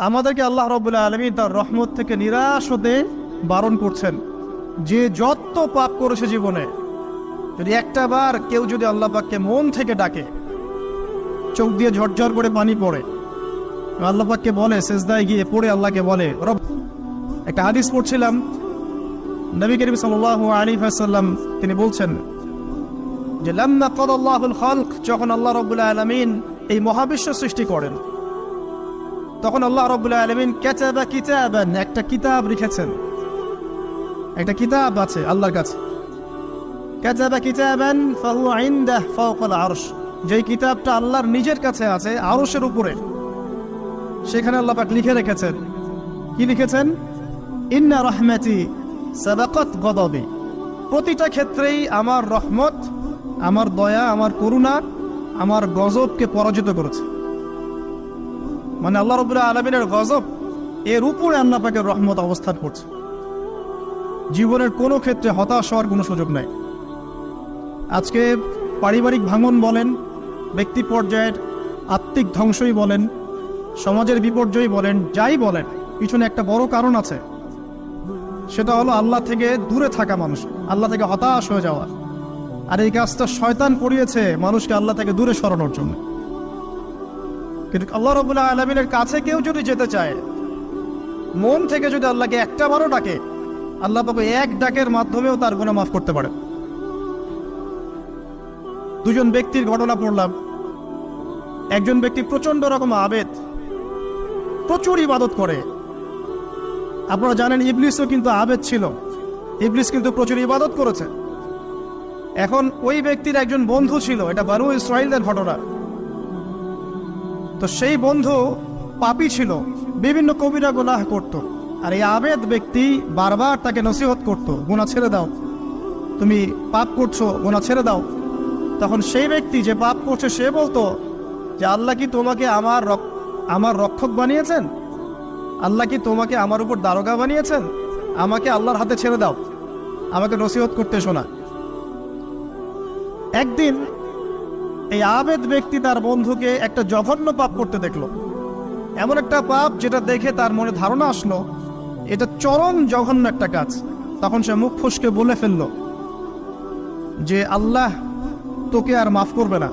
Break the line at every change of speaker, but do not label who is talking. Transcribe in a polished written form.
আমাদেরকে আল্লাহ রাব্বুল আলামিন তার রহমত থেকে নিরাশ হতে বারণ করছেন। যে যত পাপ করেছে জীবনে, যদি একটা বার কেউ যদি আল্লাহ পাককে মন থেকে ডাকে, চোখ দিয়ে ঝরঝর করে পানি পড়ে, আল্লাহ পাককে বলে, সেজদায় গিয়ে পড়ে আল্লাহকে বলে রব। একটা হাদিস পড়ছিলাম, নবী করিম সাল্লাল্লাহু আলাইহি ওয়াসাল্লাম তিনি বলছেন যে লাম্মা কাদাল্লাহুল খালক, যখন আল্লাহ রাব্বুল আলামিন এই মহাবিশ্ব সৃষ্টি করেন, তখন আল্লাহ রাব্বুল আলামিন কাতাবা কিতাবান, একটা কিতাব লিখেছেন। একটা কিতাব আছে আল্লাহর কাছে, কাতাবা কিতাবান ফাহুয়া ইনদাহু ফাওকাল আরশ, যেই কিতাবটা আল্লাহর নিজের কাছে আছে আরশের উপরে। সেখানে আল্লাহ পাক লিখে রেখেছেন, কি লিখেছেন? ইন্না রাহমাতি সাবাকাত গদাবি, প্রতিটা ক্ষেত্রেই আমার রহমত, আমার দয়া, আমার করুণা আমার গজবকে পরাজিত করেছে। মানে আল্লাহ রাব্বুল আলামিনের গজব এর উপরে আল্লাহ পাকের রহমত অবস্থান করছে। জীবনের কোনো ক্ষেত্রে হতাশ হওয়ার কোনো সুযোগ নাই। আজকে পারিবারিক ভাঙন বলেন, ব্যক্তি পর্যায়ের আত্মিক ধ্বংসই বলেন, সমাজের বিপর্যয় বলেন, যাই বলেন, পিছনে একটা বড় কারণ আছে। সেটা হলো আল্লাহ থেকে দূরে থাকা মানুষ, আল্লাহ থেকে হতাশ হয়ে যাওয়া। আর এই কাজটা শয়তান করিয়েছে মানুষকে আল্লাহ থেকে দূরে সরানোর জন্য। কিন্তু আল্লাহ রাব্বুল আলামিনের কাছে কেউ যদি যেতে চায়, মন থেকে যদি আল্লাহকে একটা বারও ডাকে, আল্লাহ পাক এক ডাকের মাধ্যমেও তার গুনাহ মাফ করতে পারে। দুজন ব্যক্তির ঘটনা পড়লাম। একজন ব্যক্তি প্রচন্ড রকম আবেদ, প্রচুর ইবাদত করে। আপনারা জানেন ইবলিসও কিন্তু আবেদ ছিল, ইবলিস কিন্তু প্রচুর ইবাদত করেছে। এখন ওই ব্যক্তির একজন বন্ধু ছিল, এটা বনু ইসরাঈলের ঘটনা। তো সেই বন্ধু পাপী ছিল, বিভিন্ন কবিরা গুনাহ করত। আর এই আবেদ ব্যক্তি বারবার তাকে নসিহত করত, গুনাহ ছেড়ে দাও, তুমি পাপ করছো, গুনাহ ছেড়ে দাও। তখন সেই ব্যক্তি যে পাপ করছে সে বলতো যে আল্লাহ কি তোমাকে আমার রক্ষক বানিয়েছেন? আল্লাহ কি তোমাকে আমার উপর দারোগা বানিয়েছেন? আমাকে আল্লাহর হাতে ছেড়ে দাও, আমাকে নসিহত করতে শোনা। একদিন এই আবেদ ব্যক্তি তার বন্ধুকে একটা জঘন্য পাপ করতে দেখলো, এমন একটা পাপ যেটা দেখে তার মনে ধারণা আসলো এটা চরম জঘন্য একটা কাজ। তখন সে মুখ ফসকে বলে ফেললো যে আল্লাহ তোকে আর মাফ করবে না।